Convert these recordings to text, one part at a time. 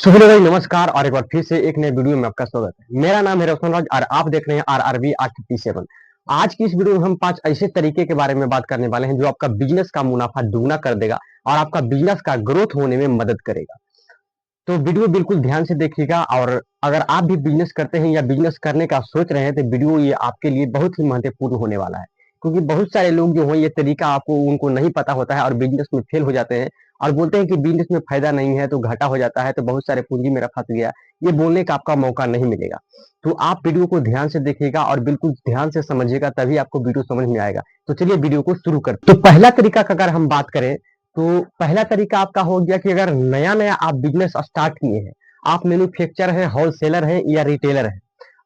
So hello भाई, नमस्कार और एक बार फिर से एक नए वीडियो में आपका स्वागत है। मेरा नाम है रोशन राज और आप देख रहे हैं RRB 857। आज की इस वीडियो में हम 5 ऐसे तरीके के बारे में बात करने वाले हैं जो आपका बिजनेस का मुनाफा दुगना कर देगा और आपका बिजनेस का ग्रोथ होने में मदद करेगा। तो वीडियो बिल्कुल ध्यान से देखिएगा और अगर आप भी बिजनेस करते हैं या बिजनेस करने का सोच रहे हैं तो वीडियो ये आपके लिए बहुत ही महत्वपूर्ण होने वाला है। क्योंकि बहुत सारे लोग जो हैं ये तरीका आपको उनको नहीं पता होता है और बिजनेस में फेल हो जाते हैं और बोलते हैं कि बिजनेस में फायदा नहीं है तो घाटा हो जाता है, तो बहुत सारे पूंजी मेरा फंस गया। ये बोलने का आपका मौका नहीं मिलेगा। तो आप वीडियो को ध्यान से देखिएगा और बिल्कुल ध्यान से समझिएगा, तभी आपको वीडियो समझ में आएगा। तो चलिए वीडियो को शुरू करते हैं। तो पहला तरीका का अगर हम बात करें तो पहला तरीका आपका हो गया कि अगर नया नया आप बिजनेस स्टार्ट किए हैं, आप मैन्युफैक्चर हैं, होलसेलर हैं या रिटेलर हैं,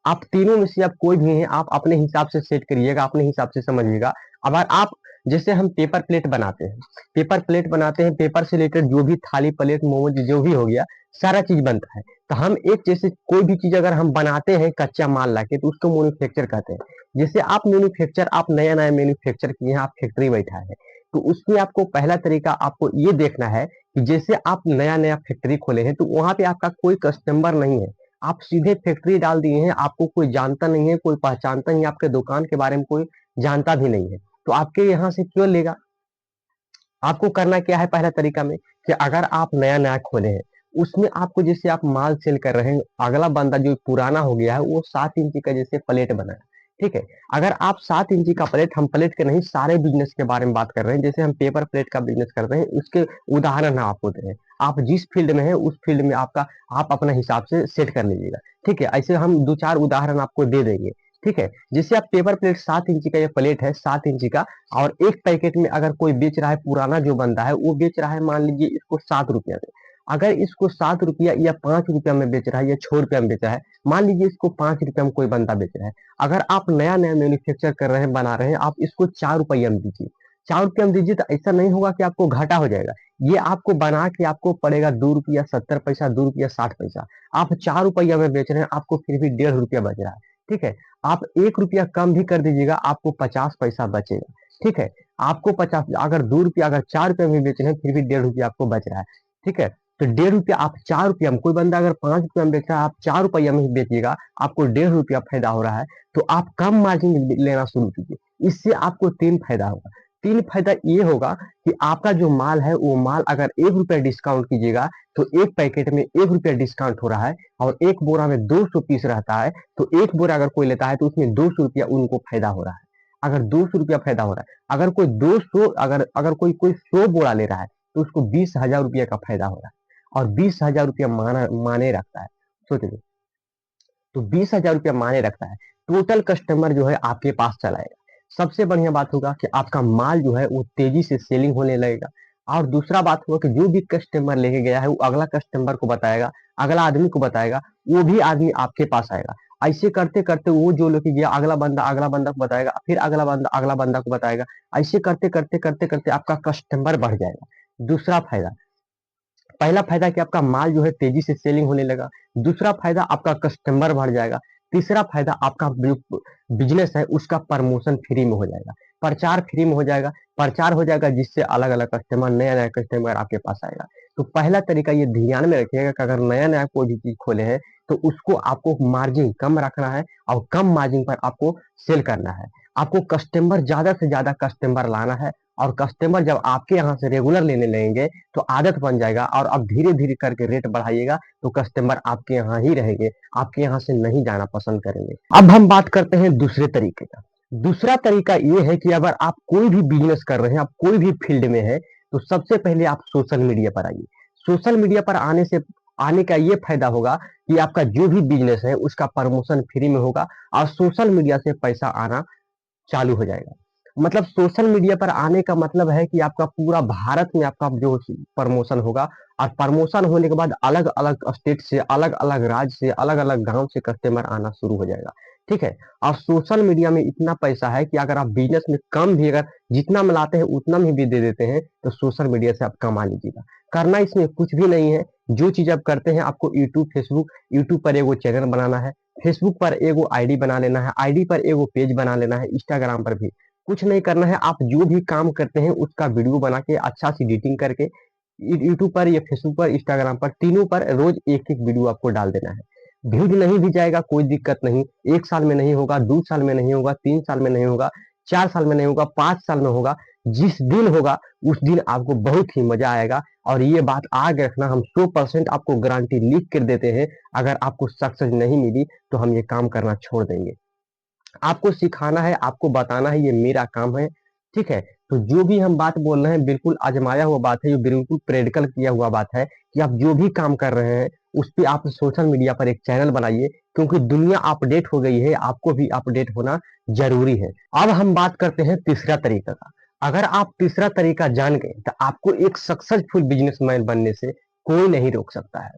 आप तीनों में से आप कोई भी हैं, आप अपने हिसाब से सेट करिएगा, अपने हिसाब से समझिएगा। अगर आप जैसे हम पेपर प्लेट बनाते हैं, पेपर से रिलेटेड जो भी थाली प्लेट मोमोज जो भी हो गया, सारा चीज बनता है। तो हम एक जैसे कोई भी चीज अगर हम बनाते हैं कच्चा माल लाके तो उसको मैन्युफैक्चर कहते हैं। जैसे आप नया नया मैन्युफैक्चर किए हैं, आप फैक्ट्री बैठा है, तो उसमें आपको पहला तरीका आपको ये देखना है कि जैसे आप नया नया फैक्ट्री खोले हैं तो वहां पे आपका कोई कस्टमर नहीं है। आप सीधे फैक्ट्री डाल दिए हैं, आपको कोई जानता नहीं है, कोई पहचानता नहीं है, आपके दुकान के बारे में कोई जानता भी नहीं है, तो आपके यहाँ से क्यों लेगा। आपको करना क्या है पहला तरीका में कि अगर आप नया नया खोले हैं, उसमें आपको जैसे आप माल सेल कर रहे हैं, अगला बंदा जो पुराना हो गया है वो 7 इंची का जैसे प्लेट बनाया, ठीक है। अगर आप 7 इंची का प्लेट, हम प्लेट के नहीं सारे बिजनेस के बारे में बात कर रहे हैं, जैसे हम पेपर प्लेट का बिजनेस करते हैं उसके उदाहरण हम आपको दे रहे हैं। आप जिस फील्ड में है उस फील्ड में आपका आप अपना हिसाब से सेट कर लीजिएगा, ठीक है। ऐसे हम दो चार उदाहरण आपको दे देंगे, ठीक है। जैसे आप पेपर प्लेट 7 इंची का, ये प्लेट है 7 इंची का, और एक पैकेट में अगर कोई बेच रहा है, पुराना जो बंदा है वो बेच रहा है मान लीजिए इसको 7 रुपया में। अगर इसको 7 रुपया या 5 रुपया में बेच रहा है या 6 रुपया में बेच रहा है, मान लीजिए इसको 5 रुपया में कोई बंदा बेच रहा है, अगर आप नया नया मैन्युफैक्चर कर रहे हैं, बना रहे हैं, आप इसको 4 रुपया में दीजिए। 4 रुपया में दीजिए तो ऐसा नहीं होगा कि आपको घाटा हो जाएगा। ये आपको बना के आपको पड़ेगा 2 रुपया 70 पैसा, 2 रुपया 60 पैसा। आप 4 रुपया में बेच रहे हैं, आपको फिर भी 1.5 रुपया बच रहा है, ठीक है। आप 1 रुपया कम भी कर दीजिएगा, आपको 50 पैसा बचेगा, ठीक है। आपको 50, अगर 2 रुपया, अगर 4 रुपया में बेच रहे हैं फिर भी 1.5 रुपया आपको बच रहा है, ठीक है। तो 1.5 रुपया आप 4 रुपया में, कोई बंदा अगर 5 रुपया में बेच रहा है, आप 4 रुपया में ही बेचिएगा, आपको 1.5 रुपया फायदा हो रहा है। तो आप कम मार्जिन लेना शुरू कीजिए, इससे आपको 3 फायदा होगा। 3 फायदा ये होगा कि आपका जो माल है वो माल अगर 1 रुपया डिस्काउंट कीजिएगा तो एक पैकेट में 1 रुपया डिस्काउंट हो रहा है, और एक बोरा में 200 पीस रहता है, तो एक बोरा अगर कोई लेता है तो उसमें 200 रुपया उनको फायदा हो रहा है। अगर 200 रुपया फायदा हो रहा है, अगर कोई 200, अगर अगर कोई 100 बोरा ले रहा है तो उसको 20,000 रुपया का फायदा हो रहा है, और 20,000 रुपया माने रखता है। सोचिए, तो 20,000 रुपया माने रखता है, टोटल कस्टमर जो है आपके पास चला आएगा। सबसे बढ़िया बात होगा कि आपका माल जो है वो तेजी से सेलिंग होने लगेगा। और दूसरा बात होगा कि जो भी कस्टमर लेके गया है वो अगला कस्टमर को बताएगा, अगला आदमी को बताएगा, वो भी आदमी आपके पास आएगा। ऐसे करते करते वो जो लेके गया अगला बंदा को बताएगा, फिर अगला बंदा को बताएगा। ऐसे करते करते करते करते आपका कस्टमर बढ़ जाएगा। दूसरा फायदा, पहला फायदा कि आपका माल जो है तेजी से सेलिंग होने लगा। दूसरा फायदा आपका कस्टमर बढ़ जाएगा। तीसरा फायदा आपका बिजनेस है उसका प्रमोशन फ्री में हो जाएगा, प्रचार फ्री में हो जाएगा, प्रचार हो जाएगा, जिससे अलग अलग कस्टमर, नया नया कस्टमर आपके पास आएगा। तो पहला तरीका ये ध्यान में रखिएगा कि अगर नया नया कोई भी चीज खोले हैं तो उसको आपको मार्जिन कम रखना है और कम मार्जिन पर आपको सेल करना है। आपको कस्टमर, ज्यादा से ज्यादा कस्टमर लाना है, और कस्टमर जब आपके यहाँ से रेगुलर लेने लगेंगे तो आदत बन जाएगा, और अब धीरे धीरे करके रेट बढ़ाइएगा तो कस्टमर आपके यहाँ ही रहेंगे, आपके यहाँ से नहीं जाना पसंद करेंगे। अब हम बात करते हैं दूसरे तरीके का। दूसरा तरीका ये है कि अगर आप कोई भी बिजनेस कर रहे हैं, आप कोई भी फील्ड में है, तो सबसे पहले आप सोशल मीडिया पर आइए। सोशल मीडिया पर आने का ये फायदा होगा कि आपका जो भी बिजनेस है उसका प्रमोशन फ्री में होगा, और सोशल मीडिया से पैसा आना चालू हो जाएगा। मतलब सोशल मीडिया पर आने का मतलब है कि आपका पूरा भारत में आपका जो प्रमोशन होगा, और प्रमोशन होने के बाद अलग अलग स्टेट से, अलग अलग राज्य से, अलग अलग गांव से कस्टमर आना शुरू हो जाएगा, ठीक है। और सोशल मीडिया में इतना पैसा है कि अगर आप बिजनेस में कम भी, अगर जितना मिलाते हैं उतना में भी दे देते हैं तो सोशल मीडिया से आप कमा लीजिएगा। करना इसमें कुछ भी नहीं है, जो चीज आप करते हैं, आपको यूट्यूब पर एगो चैनल बनाना है, फेसबुक पर एगो आईडी बना लेना है, आईडी पर एगो पेज बना लेना है, इंस्टाग्राम पर भी कुछ नहीं करना है। आप जो भी काम करते हैं उसका वीडियो बना के अच्छा से एडिटिंग करके यूट्यूब पर या फेसबुक पर, इंस्टाग्राम पर, तीनों पर रोज एक एक वीडियो आपको डाल देना है। व्यूज नहीं भी जाएगा कोई दिक्कत नहीं, 1 साल में नहीं होगा, 2 साल में नहीं होगा, 3 साल में नहीं होगा, 4 साल में नहीं होगा, 5 साल में होगा, जिस दिन होगा उस दिन आपको बहुत ही मजा आएगा। और ये बात आगे रखना, हम 100% आपको गारंटी लिख कर देते हैं। अगर आपको सक्सेस नहीं मिली तो हम ये काम करना छोड़ देंगे। आपको सिखाना है, आपको बताना है, ये मेरा काम है। ठीक है, तो जो भी हम बात बोल रहे हैं बिल्कुल आजमाया हुआ बात है, ये बिल्कुल प्रैक्टिकल किया हुआ बात है कि आप जो भी काम कर रहे हैं उस पे आप सोशल मीडिया पर एक चैनल बनाइए, क्योंकि दुनिया अपडेट हो गई है, आपको भी अपडेट होना जरूरी है। अब हम बात करते हैं तीसरा तरीका का। अगर आप तीसरा तरीका जान गए तो आपको एक सक्सेसफुल बिजनेसमैन बनने से कोई नहीं रोक सकता है।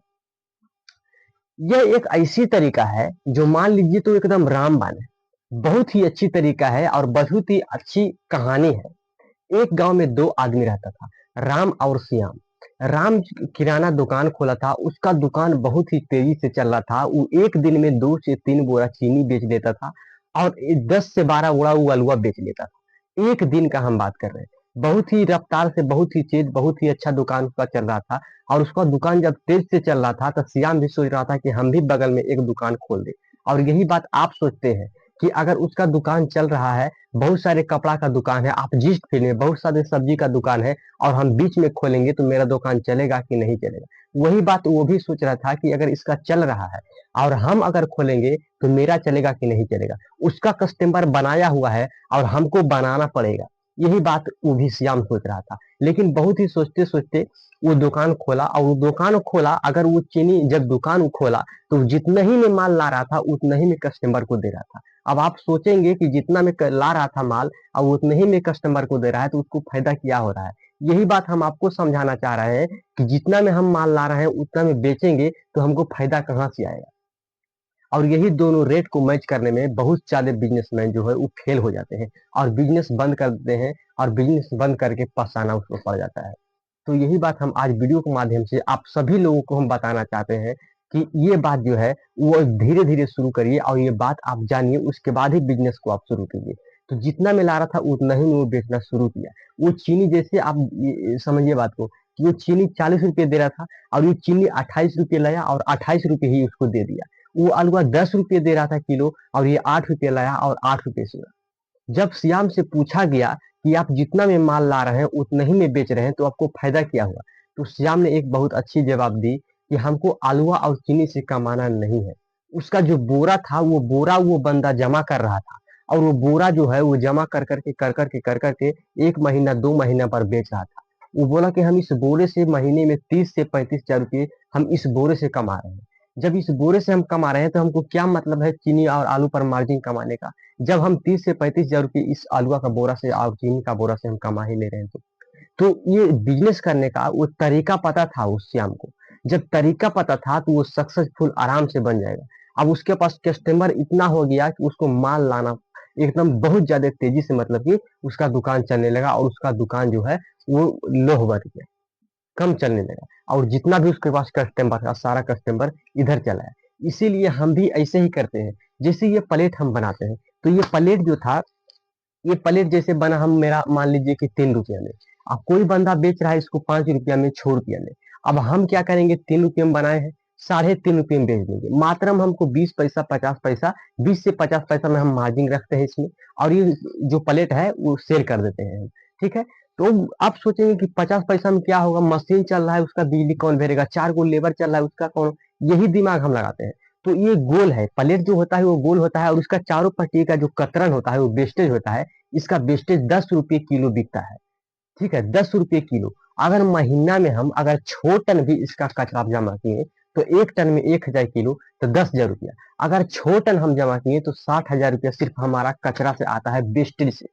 यह एक ऐसी तरीका है जो मान लीजिए तो एकदम रामबाण है, बहुत ही अच्छी तरीका है और बहुत ही अच्छी कहानी है। एक गांव में दो आदमी रहता था, राम और श्याम। राम किराना दुकान खोला था, उसका दुकान बहुत ही तेजी से चल रहा था। वो एक दिन में 2 से 3 बोरा चीनी बेच देता था और 10 से 12 बोरा वो हलवा बेच लेता था। एक दिन का हम बात कर रहे हैं, बहुत ही रफ्तार से, बहुत ही तेज, बहुत ही अच्छा दुकान उसका चल रहा था। और उसका दुकान जब तेज से चल रहा था तो श्याम भी सोच रहा था कि हम भी बगल में एक दुकान खोल दे। और यही बात आप सोचते हैं कि अगर उसका दुकान चल रहा है, बहुत सारे कपड़ा का दुकान है, आप जिस फील्ड में, बहुत सारे सब्जी का दुकान है, और हम बीच में खोलेंगे तो मेरा दुकान चलेगा कि नहीं चलेगा। वही बात वो भी सोच रहा था कि अगर इसका चल रहा है और हम अगर खोलेंगे तो मेरा चलेगा कि नहीं चलेगा। उसका कस्टमर बनाया हुआ है और हमको बनाना पड़ेगा। यही बात वो भी श्याम सोच रहा था। लेकिन बहुत ही सोचते सोचते वो दुकान खोला, और वो दुकान खोला, अगर वो चीनी जब दुकान खोला तो जितना ही में माल ला रहा था उतना ही में कस्टमर को दे रहा था। अब आप सोचेंगे कि जितना में ला रहा था माल और उतने ही में कस्टमर को दे रहा है तो उसको फायदा क्या हो रहा है। यही बात हम आपको समझाना चाह रहे हैं कि जितना में हम माल ला रहे हैं उतना में बेचेंगे तो हमको फायदा कहाँ से आएगा। और यही दोनों रेट को मैच करने में बहुत ज्यादा बिजनेसमैन जो है वो फेल हो जाते हैं और बिजनेस बंद कर देते हैं, और बिजनेस बंद करके पछताना उसको पड़ जाता है। तो यही बात हम आज वीडियो के माध्यम से आप सभी लोगों को हम बताना चाहते हैं कि ये बात जो है वो धीरे धीरे शुरू करिए, और ये बात आप जानिए, उसके बाद ही बिजनेस को आप शुरू कीजिए। तो जितना में ला रहा था उतना ही में वो बेचना शुरू किया। वो चीनी जैसे आप समझिए बात को, कि वो चीनी 40 रुपये दे रहा था और ये चीनी 28 रुपये लाया और 28 रुपये ही उसको दे दिया। वो अलवा 10 रुपये दे रहा था किलो और ये 8 रुपये लाया और 8 रुपये से। जब श्याम से पूछा गया कि आप जितना में माल ला रहे हैं उतना ही में बेच रहे हैं तो आपको फायदा क्या हुआ, तो श्याम ने एक बहुत अच्छी जवाब दी कि हमको आलूआ और चीनी से कमाना नहीं है। उसका जो बोरा था वो बोरा वो बंदा जमा कर रहा था, और वो बोरा जो है वो जमा कर करके 1 महीना 2 महीना पर बेच रहा था। वो बोला कि हम इस बोरे से महीने में 30 से 35 हजार रुपये हम इस बोरे से कमा रहे हैं। जब इस बोरे से हम कमा रहे हैं तो हमको क्या मतलब है चीनी और आलू पर मार्जिन कमाने का, जब हम 30 से 35 हजार रुपये इस आलूआ का बोरा से और चीनी का बोरा से हम कमा ही ले रहे हैं। तो ये बिजनेस करने का वो तरीका पता था उस श्याम को। जब तरीका पता था तो वो सक्सेसफुल आराम से बन जाएगा। अब उसके पास कस्टमर इतना हो गया कि उसको माल लाना एकदम बहुत ज्यादा तेजी से, मतलब कि उसका दुकान चलने लगा, और उसका दुकान जो है वो लोह बढ़ गया, कम चलने लगा, और जितना भी उसके पास कस्टमर था सारा कस्टमर इधर चला है। इसीलिए हम भी ऐसे ही करते हैं। जैसे ये प्लेट हम बनाते हैं, तो ये प्लेट जो था, ये प्लेट जैसे बना, हम मेरा मान लीजिए कि 3 रुपया में, अब कोई बंदा बेच रहा है इसको 5 रुपया में, 6 रुपया में। अब हम क्या करेंगे, 3 रुपये में बनाए हैं, 3.5 रुपये में बेच देंगे। मात्र हमको 20 पैसा 50 पैसा, 20 से 50 पैसा में हम मार्जिन रखते हैं इसमें, और ये जो प्लेट है वो सेल कर देते हैं हम। ठीक है, तो आप सोचेंगे कि 50 पैसा में क्या होगा, मशीन चल रहा है उसका बिजली कौन भरेगा, 4 गो लेबर चल रहा है उसका कौन, यही दिमाग हम लगाते हैं। तो ये गोल है, प्लेट जो होता है वो गोल होता है, और उसका चारों पट्टी का जो कतरन होता है वो वेस्टेज होता है। इसका वेस्टेज 10 रुपये किलो बिकता है। ठीक है, 10 रुपये किलो। अगर महीना में हम अगर 6 टन भी इसका कचरा जमा किए तो 1 टन में 1 हजार किलो, तो 10 हजार रुपया। अगर 6 टन हम जमा किए तो 60 हजार रुपया सिर्फ हमारा कचरा से आता है, वेस्टेज से।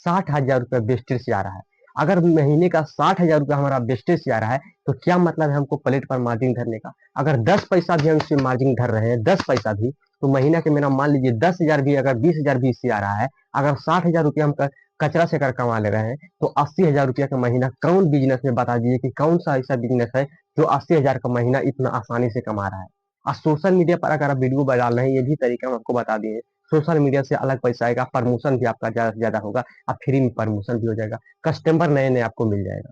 60 हजार रुपया वेस्टेज से आ रहा है। अगर महीने का 60 हजार रुपया हमारा वेस्टेज से आ रहा है तो क्या मतलब है हमको प्लेट पर मार्जिन धरने का। अगर 10 पैसा भी हम इसमें मार्जिन धर रहे हैं, 10 पैसा भी, तो महीना के मेरा मान लीजिए 10 हजार भी, अगर 20 हजार भी इससे आ रहा है, अगर 60 हजार रुपया हम कचरा से कर कमा ले रहे हैं, तो 80 हजार रुपया का महीना कौन बिजनेस में, बता दीजिए कि कौन सा ऐसा बिजनेस है जो 80 हजार का महीना इतना आसानी से कमा रहा है। और सोशल मीडिया पर अगर आप वीडियो डाल रहे हैं, ये भी तरीका हम आपको बता दिए। सोशल मीडिया से अलग पैसा आएगा, प्रमोशन भी आपका ज्यादा से ज्यादा होगा, और फ्री में प्रमोशन भी हो जाएगा, कस्टमर नए नए आपको मिल जाएगा।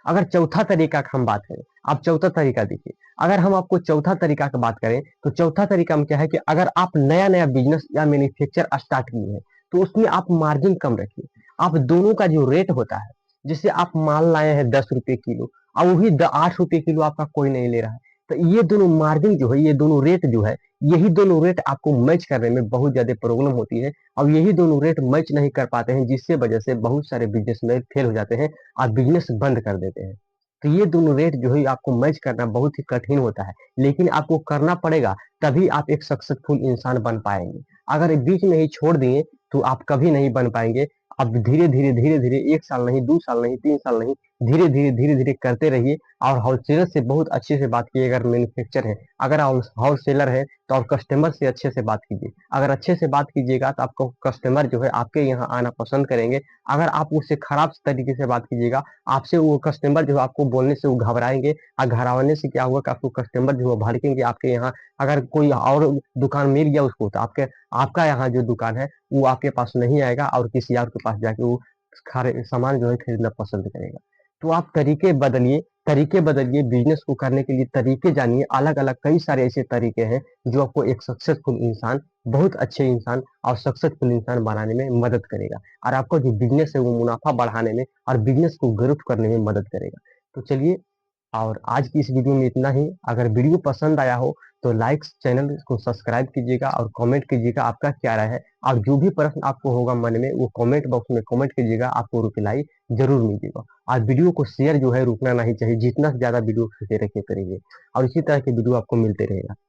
अगर चौथा तरीका की हम बात करें, आप चौथा तरीका देखिए। अगर हम आपको चौथा तरीका की बात करें, तो चौथा तरीका में क्या है कि अगर आप नया-नया बिज़नेस या मैन्युफैक्चर स्टार्ट किए हैं, तो उसमें आप मार्जिन कम रखिए। आप दोनों का जो रेट होता है, जैसे आप माल लाए हैं ₹10 किलो और वही ₹8 किलो आपका कोई नहीं ले रहा है। तो ये दोनों मार्जिन जो है, ये दोनों रेट जो है, यही दोनों रेट आपको मैच करने में बहुत ज़्यादा प्रॉब्लम होती है और यही दोनों रेट मैच नहीं कर पाते हैं, जिससे वजह से बहुत सारे बिज़नेसमैन फेल हो जाते हैं और बिज़नेस बंद कर देते हैं। तो ये दोनों रेट जो है आपको मैच करना बहुत ही कठिन होता है, लेकिन आपको करना पड़ेगा, तभी आप एक सक्सेसफुल इंसान बन पाएँगे। अगर बीच में ही छोड़ दिए, तो आप कभी नहीं बन पाएँगे। अब धीरे-धीरे, धीरे-धीरे 1 साल नहीं, 2 साल नहीं, 3 साल नहीं, धीरे-धीरे, धीरे-धीरे करते रहिए और होलसेलर से बहुत अच्छे से बात कीजिए। अगर मैन्युफैक्चर है, अगर होलसेलर है, तो आप कस्टमर से अच्छे से बात कीजिए। अगर अच्छे से बात कीजिएगा, तो आपको कस्टमर जो है आपके यहाँ आना पसंद करेंगे। अगर आप उससे खराब तरीके से बात कीजिएगा, आपसे वो कस्टमर जो है आपको बोलने से वो घबराएँगे और घबराने से क्या होगा कि आपको कस्टमर जो है भड़केंगे आपके यहाँ। अगर कोई और दुकान मिल गया उसको, तो आपका यहाँ जो दुकान है, वो आपके पास नहीं आएगा और किसी और के पास जाके वो खरे सामान जो है खरीदना पसंद करेगा। तो आप तरीके बदलिए, बिज़नेस को करने के लिए तरीके जानिए, अलग-अलग कई सारे ऐसे तरीके हैं, जो आपको एक सक्सेसफुल इंसान, बहुत अच्छे इंसान और सक्सेसफुल इंसान बनाने में मदद करेगा और आपका जो बिज़नेस है, वो मुनाफ़ा बढ़ाने में और बिज़नेस को ग्रोथ करने में मदद करेगा। तो चलिए, और आज की इस वीडियो में इतना ही। अगर वीडियो पसंद आया हो, तो लाइक चैनल को सब्सक्राइब कीजिएगा और कमेंट कीजिएगा आपका क्या राय है और जो भी प्रश्न आपको होगा मन में, वो कमेंट बॉक्स में कमेंट कीजिएगा, आपको रिप्लाई ज़रूर मिलेगा। और वीडियो को शेयर जो है रुकना नहीं चाहिए, जितना ज़्यादा वीडियो शेयर रखिए करेंगे और इसी तरह के वीडियो आपको मिलते रहेगा।